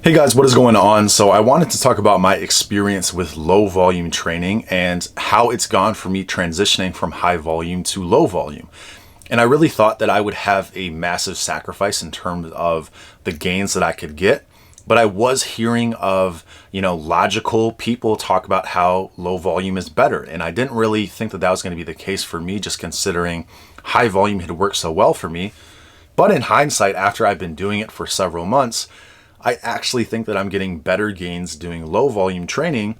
Hey guys, what is going on? So I wanted to talk about my experience with low volume training and how it's gone for me transitioning from high volume to low volume. And I really thought that I would have a massive sacrifice in terms of the gains that I could get. But I was hearing of, logical people talk about how low volume is better. And I didn't really think that that was going to be the case for me, just considering high volume had worked so well for me. But in hindsight, after I've been doing it for several months, I actually think that I'm getting better gains doing low volume training.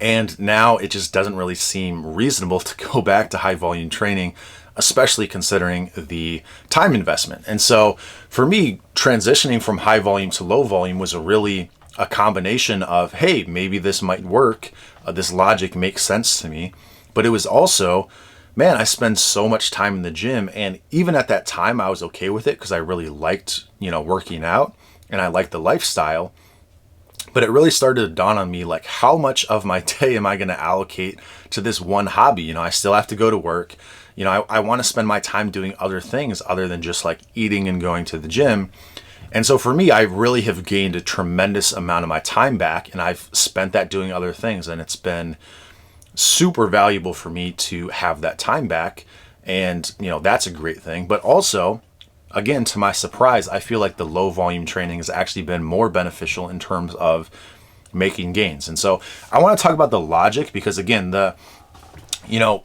And now it just doesn't really seem reasonable to go back to high volume training, especially considering the time investment. And so for me, transitioning from high volume to low volume was a combination of, hey, maybe this might work. This logic makes sense to me. But it was also, man, I spend so much time in the gym. And even at that time, I was okay with it because I really liked, working out. And I like the lifestyle, but it really started to dawn on me, like, how much of my day am I going to allocate to this one hobby? I still have to go to work. I want to spend my time doing other things other than just like eating and going to the gym. And so for me, I really have gained a tremendous amount of my time back, and I've spent that doing other things. And it's been super valuable for me to have that time back. And, that's a great thing. But also, again, to my surprise, I feel like the low volume training has actually been more beneficial in terms of making gains. And so I want to talk about the logic because, again,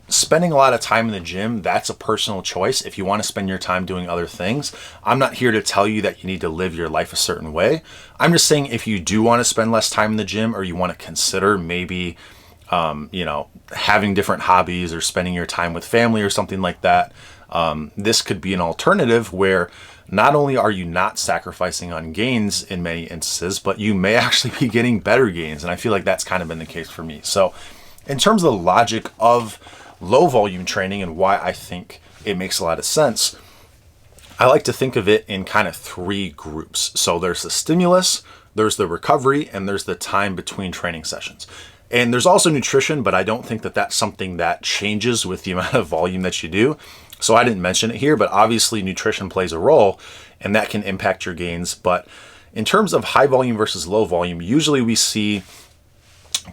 spending a lot of time in the gym, that's a personal choice. If you want to spend your time doing other things, I'm not here to tell you that you need to live your life a certain way. I'm just saying if you do want to spend less time in the gym, or you want to consider maybe, having different hobbies or spending your time with family or something like that, this could be an alternative where not only are you not sacrificing on gains in many instances, but you may actually be getting better gains. And I feel like that's kind of been the case for me. So in terms of the logic of low volume training and why I think it makes a lot of sense, I like to think of it in kind of three groups. So there's the stimulus, there's the recovery, and there's the time between training sessions. And there's also nutrition, but I don't think that that's something that changes with the amount of volume that you do. So I didn't mention it here, but obviously nutrition plays a role and that can impact your gains. But in terms of high volume versus low volume, usually we see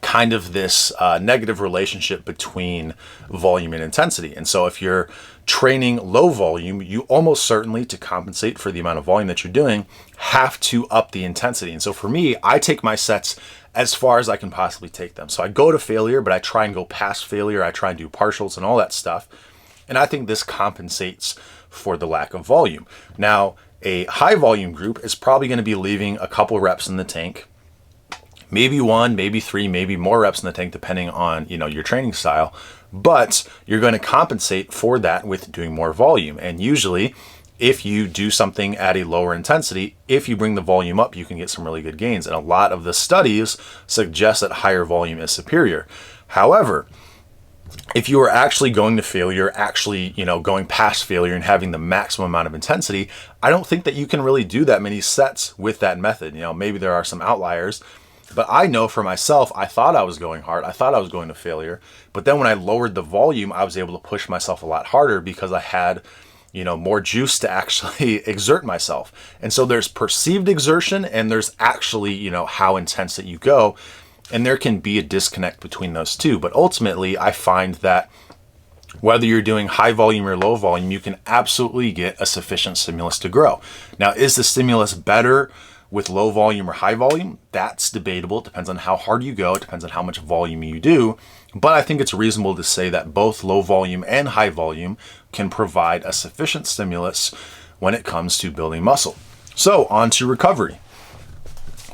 kind of this negative relationship between volume and intensity. And so if you're training low volume, you almost certainly, to compensate for the amount of volume that you're doing, have to up the intensity. And so for me, I take my sets as far as I can possibly take them. So I go to failure, but I try and go past failure. I try and do partials and all that stuff. And I think this compensates for the lack of volume. Now, a high volume group is probably going to be leaving a couple reps in the tank, maybe one, maybe three, maybe more reps in the tank, depending on, your training style. But you're going to compensate for that with doing more volume. And usually, if you do something at a lower intensity, if you bring the volume up, you can get some really good gains. And a lot of the studies suggest that higher volume is superior. However, if you are actually going to failure, going past failure and having the maximum amount of intensity, I don't think that you can really do that many sets with that method. Maybe there are some outliers, but I know for myself, I thought I was going hard. I thought I was going to failure. But then when I lowered the volume, I was able to push myself a lot harder because I had, more juice to actually exert myself. And so there's perceived exertion and there's actually, how intense that you go. And there can be a disconnect between those two. But ultimately, I find that whether you're doing high volume or low volume, you can absolutely get a sufficient stimulus to grow. Now, is the stimulus better with low volume or high volume? That's debatable. It depends on how hard you go. It depends on how much volume you do. But I think it's reasonable to say that both low volume and high volume can provide a sufficient stimulus when it comes to building muscle. So on to recovery.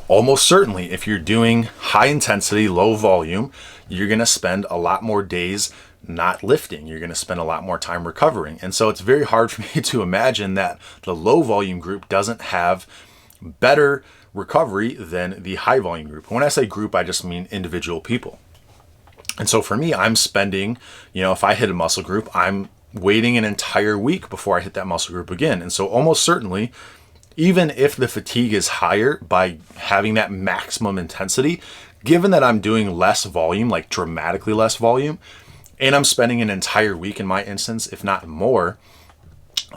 Almost certainly, if you're doing high intensity, low volume, you're going to spend a lot more days not lifting. You're going to spend a lot more time recovering. And so it's very hard for me to imagine that the low volume group doesn't have better recovery than the high volume group. When I say group, I just mean individual people. And so for me, I'm spending, if I hit a muscle group, I'm waiting an entire week before I hit that muscle group again. And so almost certainly, even if the fatigue is higher by having that maximum intensity, given that I'm doing less volume, like dramatically less volume, and I'm spending an entire week in my instance, if not more,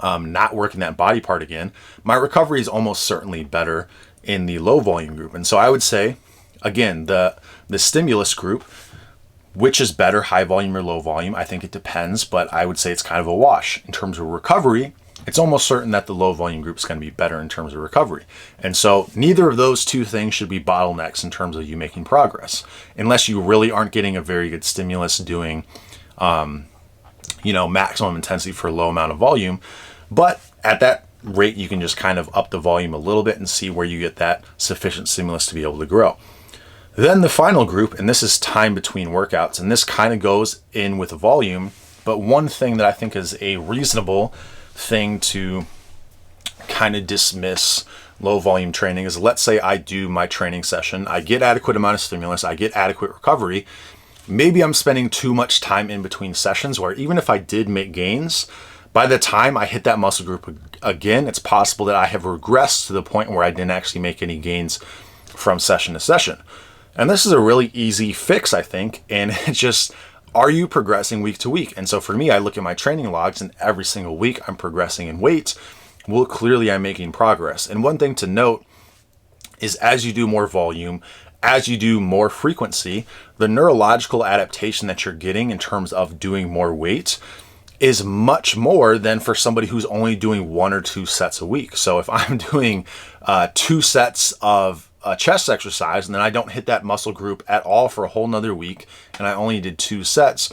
not working that body part again, my recovery is almost certainly better in the low volume group. And so I would say, again, the stimulus group, which is better, high volume or low volume? I think it depends, but I would say it's kind of a wash. In terms of recovery, it's almost certain that the low volume group is going to be better in terms of recovery. And so neither of those two things should be bottlenecks in terms of you making progress, unless you really aren't getting a very good stimulus doing, maximum intensity for a low amount of volume. But at that rate, you can just kind of up the volume a little bit and see where you get that sufficient stimulus to be able to grow. Then the final group, and this is time between workouts, and this kind of goes in with volume, but one thing that I think is a reasonable thing to kind of dismiss low volume training is, let's say I do my training session, I get adequate amount of stimulus, I get adequate recovery. Maybe I'm spending too much time in between sessions where even if I did make gains, by the time I hit that muscle group again, it's possible that I have regressed to the point where I didn't actually make any gains from session to session. And this is a really easy fix, I think, and it's just, are you progressing week to week? And so for me, I look at my training logs, and every single week I'm progressing in weight. Well, clearly I'm making progress. And one thing to note is, as you do more volume, as you do more frequency, the neurological adaptation that you're getting in terms of doing more weight is much more than for somebody who's only doing 1 or 2 sets a week. So if I'm doing 2 sets of a chest exercise and then I don't hit that muscle group at all for a whole nother week and I only did 2 sets,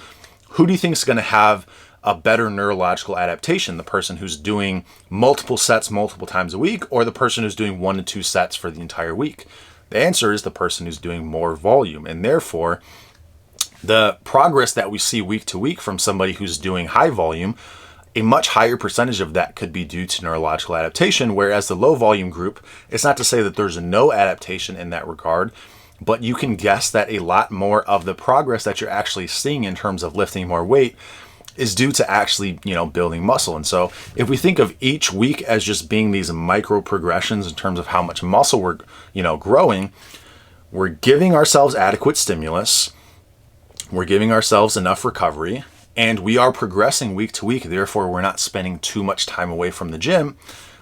who do you think is going to have a better neurological adaptation? The person who's doing multiple sets multiple times a week, or the person who's doing 1 to 2 sets for the entire week? The answer is the person who's doing more volume. And therefore, the progress that we see week to week from somebody who's doing high volume, a much higher percentage of that could be due to neurological adaptation, whereas the low volume group, it's not to say that there's no adaptation in that regard, but you can guess that a lot more of the progress that you're actually seeing in terms of lifting more weight is due to actually, building muscle. And so if we think of each week as just being these micro progressions in terms of how much muscle we're, growing, we're giving ourselves adequate stimulus, we're giving ourselves enough recovery, and we are progressing week to week, therefore we're not spending too much time away from the gym.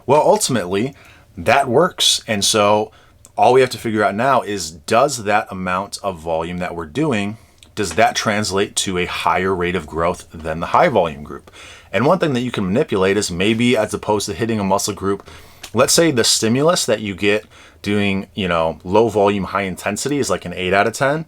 Well, ultimately, that works. And so all we have to figure out now is, does that amount of volume that we're doing, does that translate to a higher rate of growth than the high volume group? And one thing that you can manipulate is, maybe as opposed to hitting a muscle group, let's say the stimulus that you get doing, low volume, high intensity is like an 8 out of 10.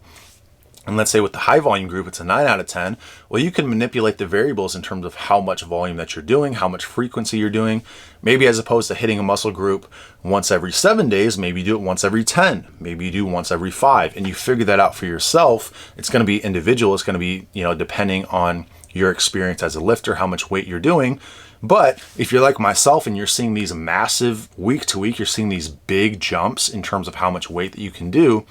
And let's say with the high volume group, it's a 9 out of 10. Well, you can manipulate the variables in terms of how much volume that you're doing, how much frequency you're doing. Maybe as opposed to hitting a muscle group once every 7 days, maybe you do it once every 10, maybe you do once every 5, and you figure that out for yourself. It's going to be individual. It's going to be, depending on your experience as a lifter, how much weight you're doing. But if you're like myself and you're seeing these massive week to week, you're seeing these big jumps in terms of how much weight that you can do,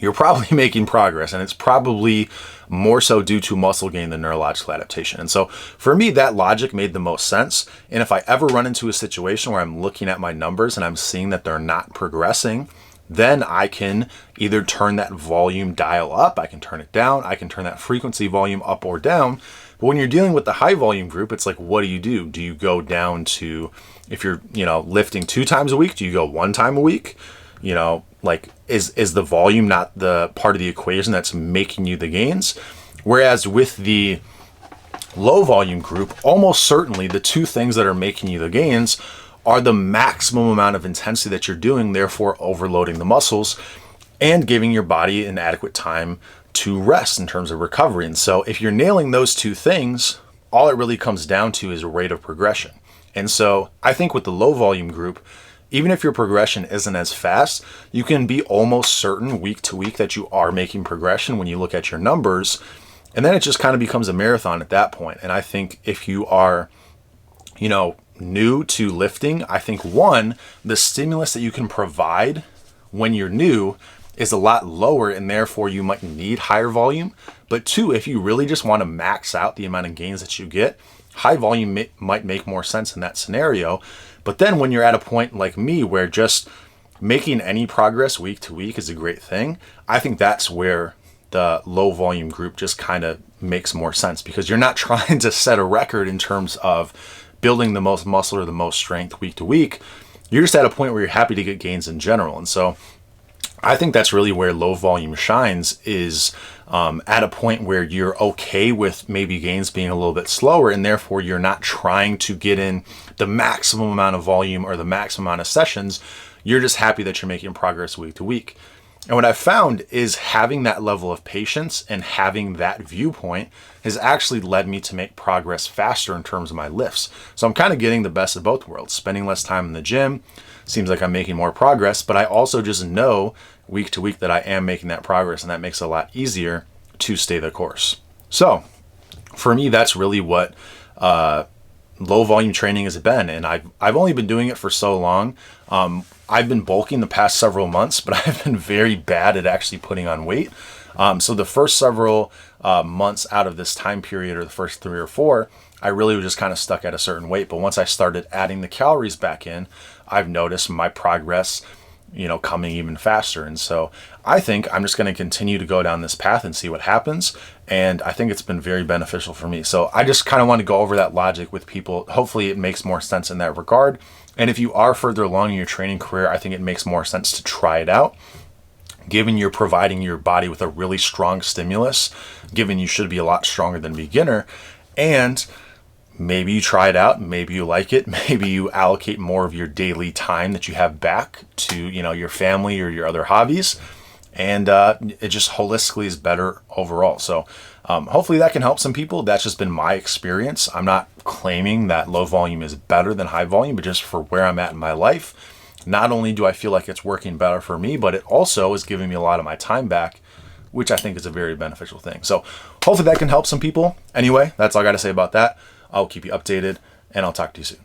you're probably making progress, and it's probably more so due to muscle gain than neurological adaptation. And so for me, that logic made the most sense. And if I ever run into a situation where I'm looking at my numbers and I'm seeing that they're not progressing, then I can either turn that volume dial up, I can turn it down, I can turn that frequency volume up or down. But when you're dealing with the high volume group, it's like, what do? Do you go down to, if you're, lifting 2 times a week, do you go 1 time a week? Is the volume not the part of the equation that's making you the gains? Whereas with the low volume group, almost certainly the 2 things that are making you the gains are the maximum amount of intensity that you're doing, therefore overloading the muscles and giving your body an adequate time to rest in terms of recovery. And so if you're nailing those 2 things, all it really comes down to is rate of progression. And so I think with the low volume group, even if your progression isn't as fast, you can be almost certain week to week that you are making progression when you look at your numbers. And then it just kind of becomes a marathon at that point. And I think if you are, new to lifting, I think 1, the stimulus that you can provide when you're new is a lot lower, and therefore you might need higher volume. But 2, if you really just want to max out the amount of gains that you get, high volume might make more sense in that scenario. But then when you're at a point like me where just making any progress week to week is a great thing, I think that's where the low volume group just kind of makes more sense, because you're not trying to set a record in terms of building the most muscle or the most strength week to week. You're just at a point where you're happy to get gains in general. And so I think that's really where low volume shines, is at a point where you're okay with maybe gains being a little bit slower, and therefore you're not trying to get in the maximum amount of volume or the maximum amount of sessions. You're just happy that you're making progress week to week. And what I've found is having that level of patience and having that viewpoint has actually led me to make progress faster in terms of my lifts. So I'm kind of getting the best of both worlds. Spending less time in the gym, seems like I'm making more progress, but I also just know week to week that I am making that progress, and that makes it a lot easier to stay the course. So for me, that's really what low volume training has been. And I've only been doing it for so long. I've been bulking the past several months, but I've been very bad at actually putting on weight. So the first several months out of this time period, or the first 3 or 4, I really was just kind of stuck at a certain weight. But once I started adding the calories back in, I've noticed my progress, coming even faster. And so I think I'm just going to continue to go down this path and see what happens. And I think it's been very beneficial for me. So I just kind of want to go over that logic with people. Hopefully it makes more sense in that regard. And if you are further along in your training career, I think it makes more sense to try it out. Given you're providing your body with a really strong stimulus, given you should be a lot stronger than a beginner, and maybe you try it out, maybe you like it, maybe you allocate more of your daily time that you have back to, your family or your other hobbies, and it just holistically is better overall. So hopefully that can help some people. That's just been my experience. I'm not claiming that low volume is better than high volume, but just for where I'm at in my life, not only do I feel like it's working better for me, but it also is giving me a lot of my time back, which I think is a very beneficial thing. So hopefully that can help some people. Anyway, that's all I got to say about that. I'll keep you updated, and I'll talk to you soon.